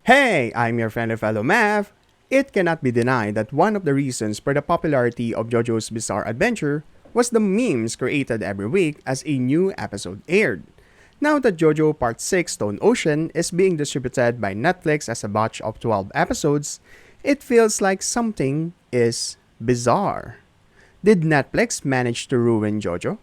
Hey, I'm your friend and fellow Mav. It cannot be denied that one of the reasons for the popularity of JoJo's Bizarre Adventure was the memes created every week as a new episode aired. Now that JoJo Part 6 Stone Ocean is being distributed by Netflix as a batch of 12 episodes, it feels like something is bizarre. Did Netflix manage to ruin JoJo?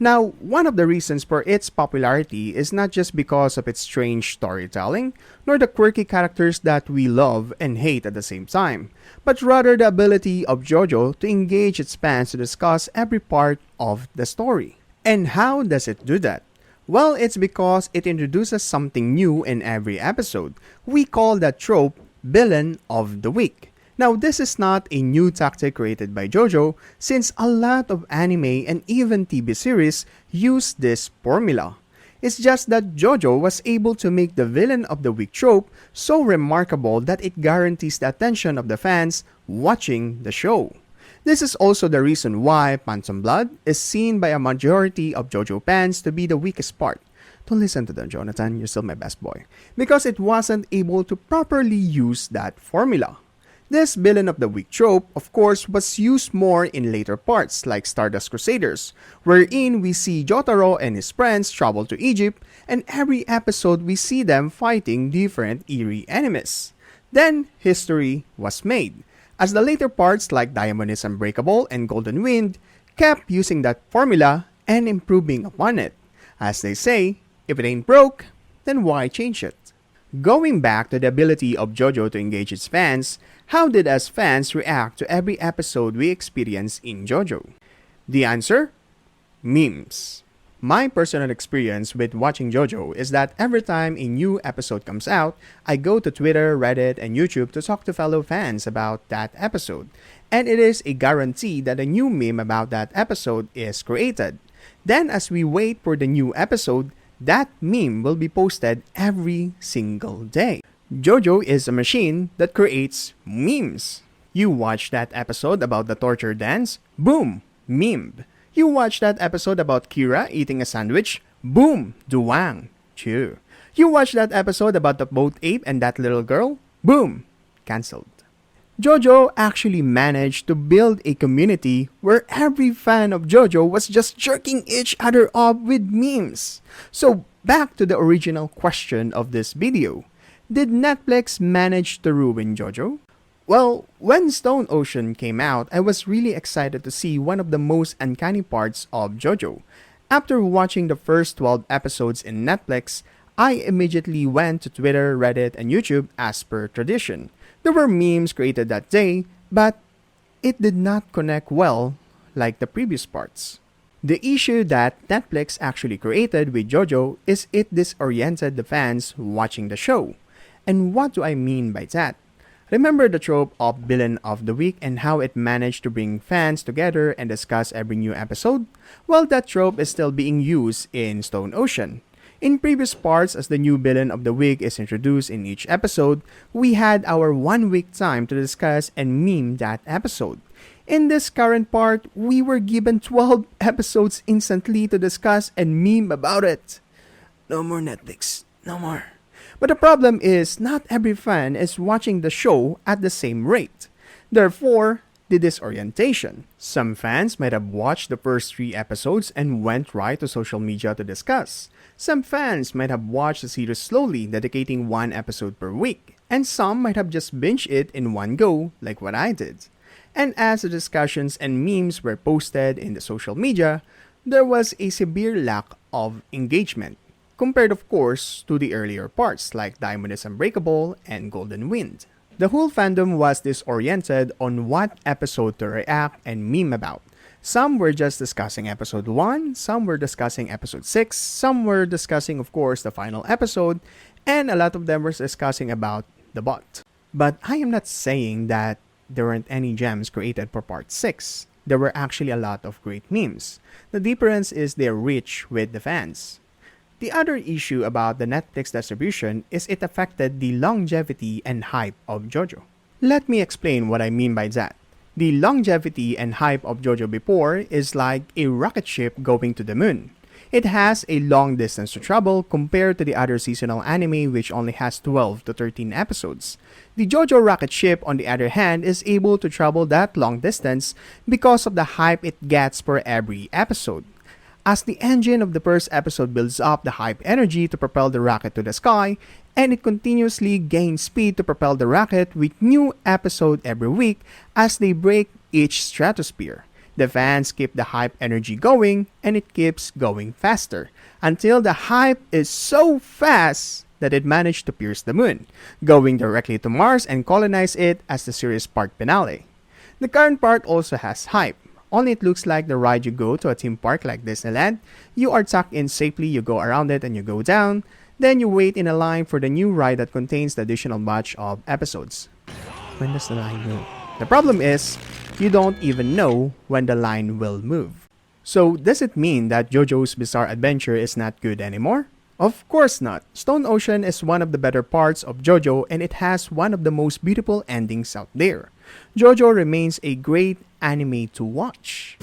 Now, one of the reasons for its popularity is not just because of its strange storytelling, nor the quirky characters that we love and hate at the same time, but rather the ability of JoJo to engage its fans to discuss every part of the story. And how does it do that? Well, it's because it introduces something new in every episode. We call that trope Villain of the Week. Now, this is not a new tactic created by JoJo, since a lot of anime and even TV series use this formula. It's just that JoJo was able to make the Villain of the Week trope so remarkable that it guarantees the attention of the fans watching the show. This is also the reason why Phantom Blood is seen by a majority of JoJo fans to be the weakest part. Don't listen to them, Jonathan, you're still my best boy. Because it wasn't able to properly use that formula. This Villain of the Week trope, of course, was used more in later parts like Stardust Crusaders, wherein we see Jotaro and his friends travel to Egypt, and every episode we see them fighting different eerie enemies. Then, history was made, as the later parts like Diamond is Unbreakable and Golden Wind kept using that formula and improving upon it. As they say, if it ain't broke, then why change it? Going back to the ability of JoJo to engage its fans, how did us fans react to every episode we experience in JoJo? The answer? Memes. My personal experience with watching JoJo is that every time a new episode comes out, I go to Twitter, Reddit, and YouTube to talk to fellow fans about that episode. And it is a guarantee that a new meme about that episode is created. Then as we wait for the new episode, that meme will be posted every single day. JoJo is a machine that creates memes. You watch that episode about the torture dance, boom, meme. You watch that episode about Kira eating a sandwich, boom, duwang, chew. You watch that episode about the boat ape and that little girl, boom, cancelled. JoJo actually managed to build a community where every fan of JoJo was just jerking each other up with memes. So back to the original question of this video. Did Netflix manage to ruin JoJo? Well, when Stone Ocean came out, I was really excited to see one of the most uncanny parts of JoJo. After watching the first 12 episodes in Netflix, I immediately went to Twitter, Reddit, and YouTube as per tradition. There were memes created that day, but it did not connect well like the previous parts. The issue that Netflix actually created with JoJo is it disoriented the fans watching the show. And what do I mean by that? Remember the trope of Villain of the Week and how it managed to bring fans together and discuss every new episode? Well, that trope is still being used in Stone Ocean. In previous parts, as the new Villain of the Week is introduced in each episode, we had our 1 week time to discuss and meme that episode. In this current part, we were given 12 episodes instantly to discuss and meme about it. No more Netflix, no more. But the problem is, not every fan is watching the show at the same rate. Therefore, the disorientation. Some fans might have watched the first 3 episodes and went right to social media to discuss. Some fans might have watched the series slowly, dedicating 1 episode per week. And some might have just binged it in one go, like what I did. And as the discussions and memes were posted in the social media, there was a severe lack of engagement. Compared of course to the earlier parts like Diamond is Unbreakable and Golden Wind. The whole fandom was disoriented on what episode to react and meme about. Some were just discussing episode 1, some were discussing episode 6, some were discussing of course the final episode, and a lot of them were discussing about the bot. But I am not saying that there weren't any gems created for part 6. There were actually a lot of great memes. The difference is their reach with the fans. The other issue about the Netflix distribution is it affected the longevity and hype of JoJo. Let me explain what I mean by that. The longevity and hype of Jojo before is like a rocket ship going to the moon. It has a long distance to travel compared to the other seasonal anime which only has 12 to 13 episodes. The Jojo rocket ship on the other hand is able to travel that long distance because of the hype it gets for every episode. As the engine of the first episode builds up the hype energy to propel the rocket to the sky, and it continuously gains speed to propel the rocket with new episode every week as they break each stratosphere. The fans keep the hype energy going and it keeps going faster until the hype is so fast that it managed to pierce the moon, going directly to Mars and colonize it as the series part finale. The current part also has hype. Only it looks like the ride you go to a theme park like Disneyland. You are tucked in safely, you go around it and you go down. Then you wait in a line for the new ride that contains the additional batch of episodes. When does the line move? The problem is, you don't even know when the line will move. So does it mean that JoJo's Bizarre Adventure is not good anymore? Of course not. Stone Ocean is one of the better parts of JoJo and it has one of the most beautiful endings out there. JoJo remains a great anime to watch.